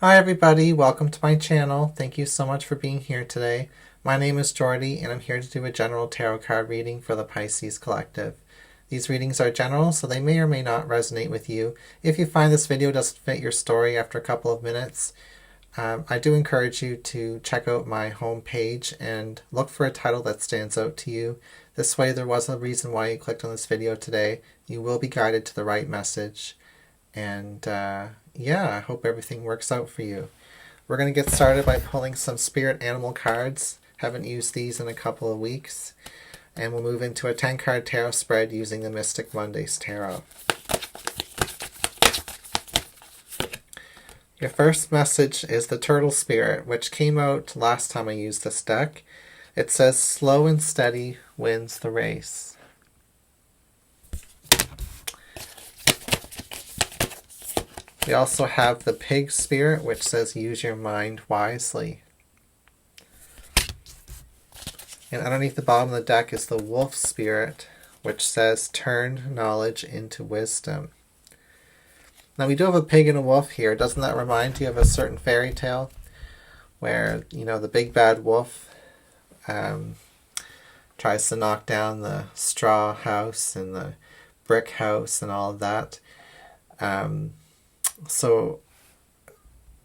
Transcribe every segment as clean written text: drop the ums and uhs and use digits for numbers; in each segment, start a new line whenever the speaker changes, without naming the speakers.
Hi everybody, welcome to my channel. Thank you so much for being here today. My name is Jordy and I'm here to do a general tarot card reading for the Pisces Collective. These readings are general, so they may or may not resonate with you. If you find this video doesn't fit your story after a couple of minutes, I do encourage you to check out my home page and look for a title that stands out to you. This way there was a reason why you clicked on this video today. You will be guided to the right message. And yeah, I hope everything works out for you. We're going to get started by pulling some spirit animal cards. Haven't used these in a couple of weeks. And we'll move into a 10-card tarot spread using the Mystic Mondays Tarot. Your first message is the Turtle Spirit, which came out last time I used this deck. It says, slow and steady wins the race. We also have the Pig Spirit, which says, use your mind wisely. And underneath the bottom of the deck is the Wolf Spirit, which says, turn knowledge into wisdom. Now we do have a pig and a wolf here. Doesn't that remind you of a certain fairy tale where, you know, the big bad wolf tries to knock down the straw house and the brick house and all of that? So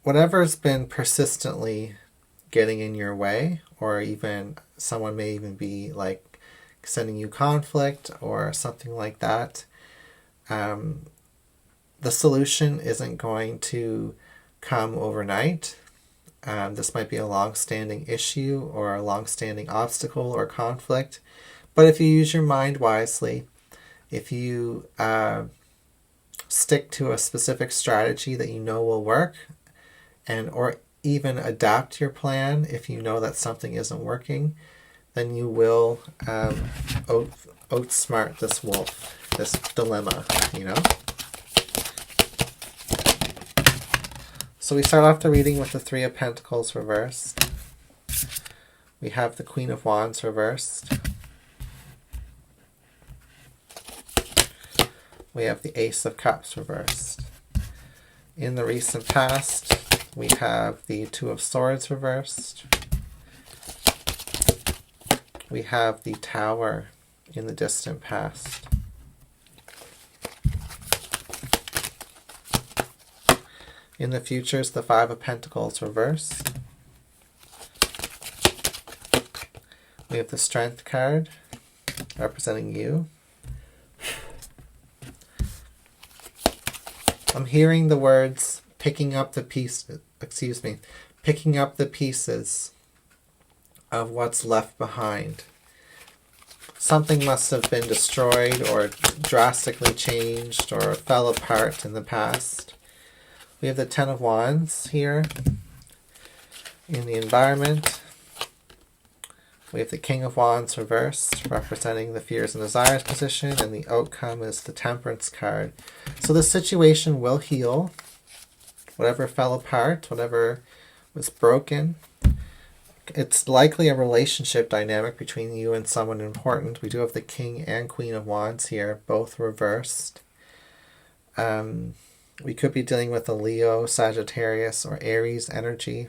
whatever's been persistently getting in your way, or even someone may even be like sending you conflict or something like that, the solution isn't going to come overnight. This might be a long-standing issue or a long-standing obstacle or conflict. But if you use your mind wisely, if you stick to a specific strategy that you know will work, and or even adapt your plan if you know that something isn't working, then you will outsmart this wolf, this dilemma, you know? So we start off the reading with the Three of Pentacles reversed. We have the Queen of Wands reversed. We have the Ace of Cups reversed. In the recent past, we have the Two of Swords reversed. We have the Tower in the distant past. In the future is the Five of Pentacles reversed. We have the Strength card representing you. I'm hearing the words picking up the pieces of what's left behind. Something must have been destroyed or drastically changed or fell apart in the past. We have the Ten of Wands here in the environment. We have the King of Wands reversed, representing the fears and desires position, and the outcome is the Temperance card. So the situation will heal. Whatever fell apart, whatever was broken. It's likely a relationship dynamic between you and someone important. We do have the King and Queen of Wands here, both reversed. We could be dealing with a Leo, Sagittarius, or Aries energy.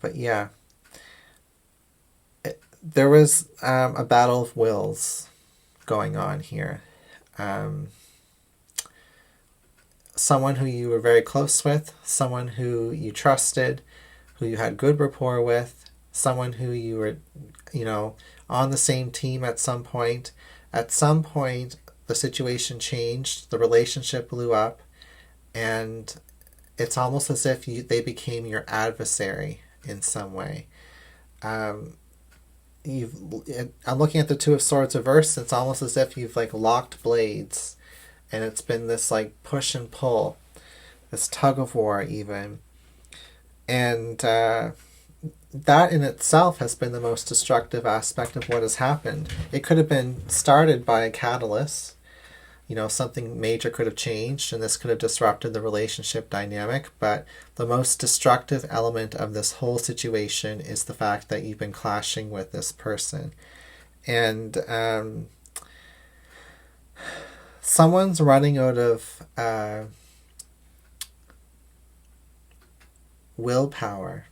But yeah, there was a battle of wills going on here. Someone who you were very close with, someone who you trusted, who you had good rapport with, someone who you were, you know, on the same team at some point. At some point, the situation changed, the relationship blew up, and it's almost as if they became your adversary in some way. I'm looking at the Two of Swords reversed. It's almost as if you've like locked blades, and it's been this like push and pull, this tug of war even. And that in itself has been the most destructive aspect of what has happened. It could have been started by a catalyst. You know, something major could have changed, and this could have disrupted the relationship dynamic, but the most destructive element of this whole situation is the fact that you've been clashing with this person. And someone's running out of willpower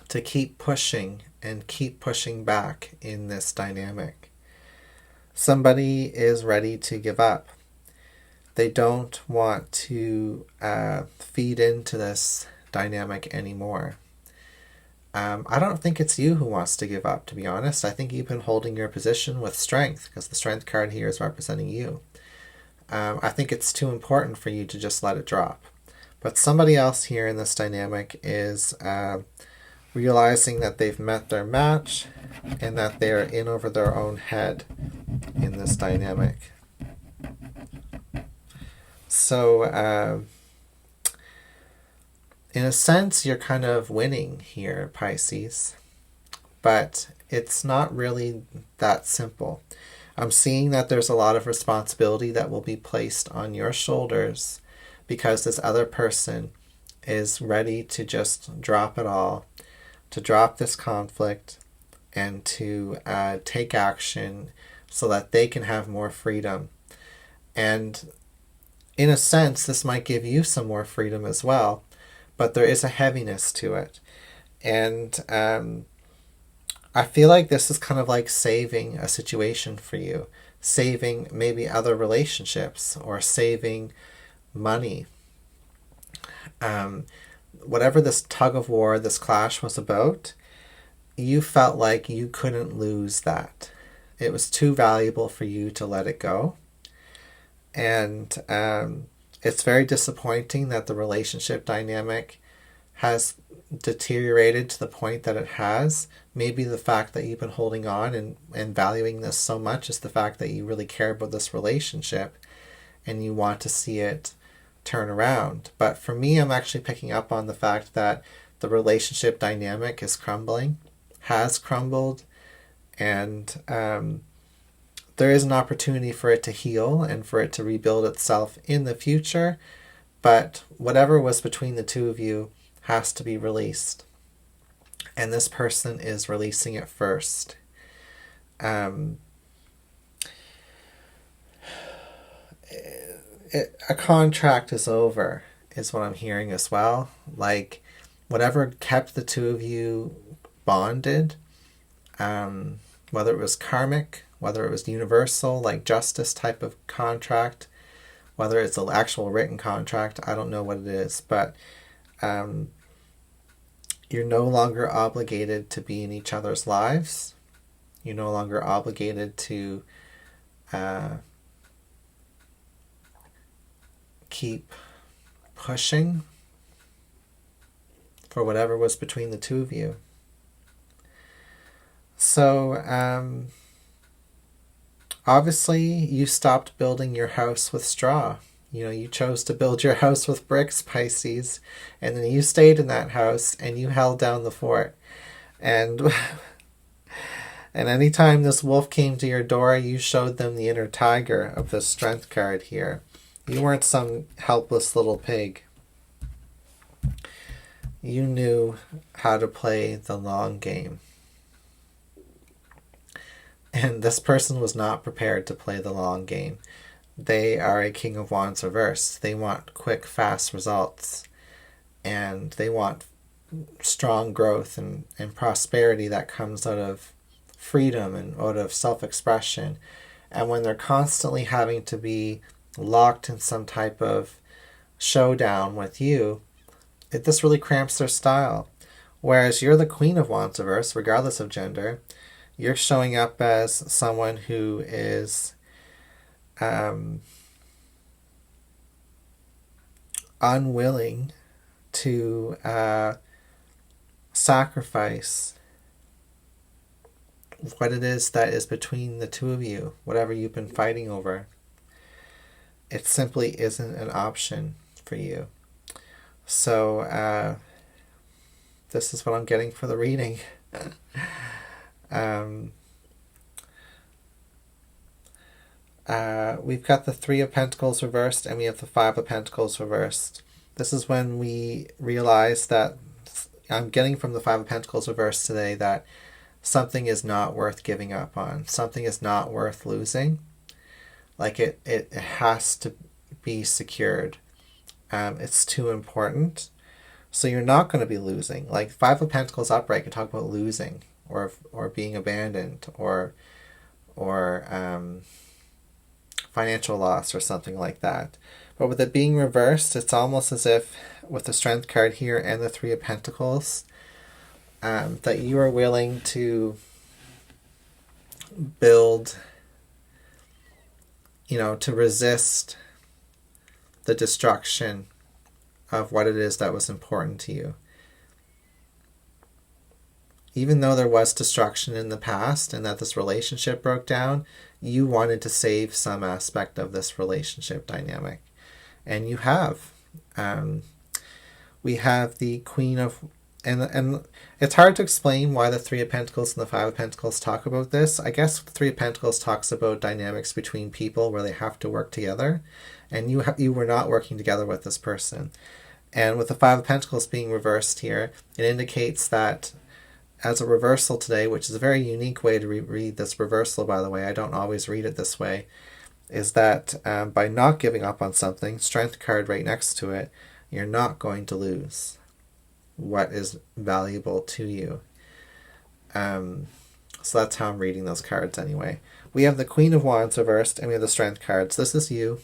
to keep pushing and keep pushing back in this dynamic. Somebody is ready to give up. They don't want to feed into this dynamic anymore. I don't think it's you who wants to give up, to be honest. I think you've been holding your position with strength, because the strength card here is representing you. I think it's too important for you to just let it drop. But somebody else here in this dynamic is realizing that they've met their match and that they're in over their own head in this dynamic. So, in a sense, you're kind of winning here, Pisces. But it's not really that simple. I'm seeing that there's a lot of responsibility that will be placed on your shoulders because this other person is ready to just drop it all, to drop this conflict, and to take action so that they can have more freedom. And in a sense, this might give you some more freedom as well, but there is a heaviness to it. And I feel like this is kind of like saving a situation for you, saving maybe other relationships or saving money. Whatever this tug of war, this clash was about, you felt like you couldn't lose that. It was too valuable for you to let it go. And it's very disappointing that the relationship dynamic has deteriorated to the point that it has. Maybe the fact that you've been holding on and valuing this so much is the fact that you really care about this relationship and you want to see it turn around. But for me, I'm actually picking up on the fact that the relationship dynamic is crumbling, has crumbled, and there is an opportunity for it to heal and for it to rebuild itself in the future. But whatever was between the two of you has to be released. And this person is releasing it first. A contract is over, is what I'm hearing as well. Like, whatever kept the two of you bonded, whether it was karmic, whether it was universal, like justice type of contract, whether it's an actual written contract, I don't know what it is, but you're no longer obligated to be in each other's lives. You're no longer obligated to keep pushing for whatever was between the two of you. So, obviously, you stopped building your house with straw. You know, you chose to build your house with bricks, Pisces, and then you stayed in that house and you held down the fort. And and anytime this wolf came to your door, you showed them the inner tiger of the strength card here. You weren't some helpless little pig. You knew how to play the long game. And this person was not prepared to play the long game. They are a King of Wands reversed. They want quick, fast results. And they want strong growth and prosperity that comes out of freedom and out of self-expression. And when they're constantly having to be locked in some type of showdown with you, this really cramps their style. Whereas you're the Queen of Wands reversed, regardless of gender. You're showing up as someone who is unwilling to sacrifice what it is that is between the two of you, whatever you've been fighting over. It simply isn't an option for you. So this is what I'm getting for the reading. We've got the Three of Pentacles reversed and we have the Five of Pentacles reversed. This is when we realize that I'm getting from the Five of Pentacles reversed today that something is not worth giving up on. Something is not worth losing. Like it has to be secured. It's too important. So you're not going to be losing. Like Five of Pentacles upright can talk about losing or being abandoned or financial loss or something like that. But with it being reversed, it's almost as if with the Strength card here and the Three of Pentacles, that you are willing to build, to resist the destruction of what it is that was important to you. Even though there was destruction in the past and that this relationship broke down, you wanted to save some aspect of this relationship dynamic. And you have. We have the Queen of... And it's hard to explain why the Three of Pentacles and the Five of Pentacles talk about this. I guess the Three of Pentacles talks about dynamics between people where they have to work together. And you were not working together with this person. And with the Five of Pentacles being reversed here, it indicates that as a reversal today, which is a very unique way to read this reversal, by the way, I don't always read it this way, is that by not giving up on something, Strength card right next to it, you're not going to lose what is valuable to you. So that's how I'm reading those cards anyway. We have the Queen of Wands reversed, and we have the Strength cards. This is you.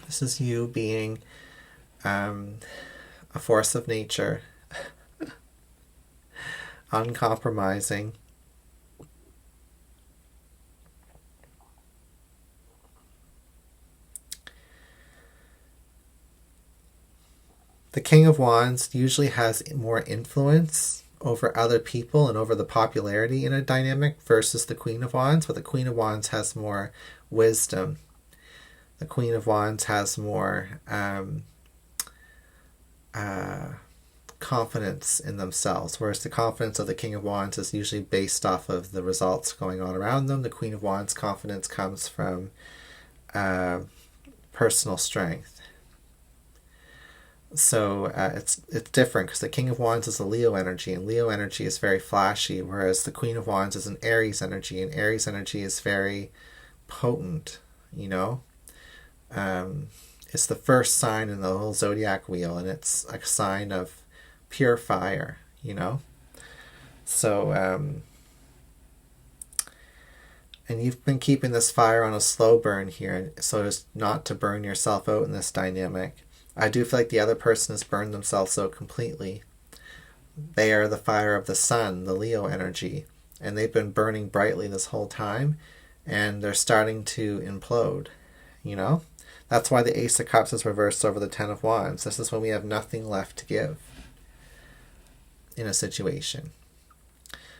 This is you being a force of nature, uncompromising. The King of Wands usually has more influence over other people and over the popularity in a dynamic versus the Queen of Wands, but the Queen of Wands has more wisdom. The Queen of Wands has more confidence in themselves, whereas the confidence of the King of Wands is usually based off of the results going on around them. The Queen of Wands confidence comes from personal strength. So it's different because the King of Wands is a Leo energy, and Leo energy is very flashy, whereas the Queen of Wands is an Aries energy, and Aries energy is very potent, It's the first sign in the whole zodiac wheel, and it's a sign of pure fire, So, and you've been keeping this fire on a slow burn here, so as not to burn yourself out in this dynamic. I do feel like the other person has burned themselves so completely. They are the fire of the sun, the Leo energy, and they've been burning brightly this whole time, and they're starting to implode, That's why the Ace of Cups is reversed over the Ten of Wands. This is when we have nothing left to give in a situation.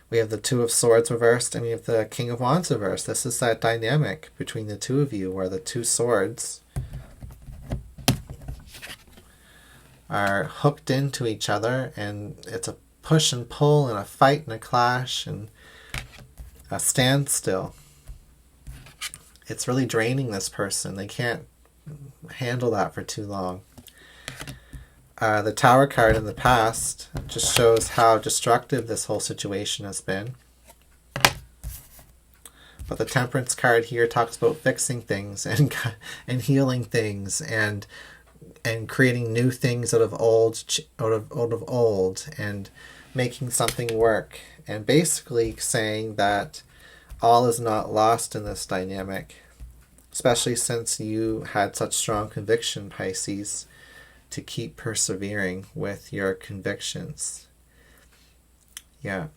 We have the Two of Swords reversed, and we have the King of Wands reversed. This is that dynamic between the two of you where the two swords are hooked into each other, and it's a push and pull and a fight and a clash and a standstill. It's really draining this person. They can't handle that for too long. The Tower card in the past just shows how destructive this whole situation has been. But the Temperance card here talks about fixing things and healing things and creating new things out of old and making something work, and basically saying that all is not lost in this dynamic, especially since you had such strong conviction, Pisces, to keep persevering with your convictions. Yeah.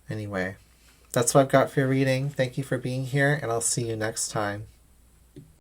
Anyway, that's what I've got for your reading. Thank you for being here, and I'll see you next time.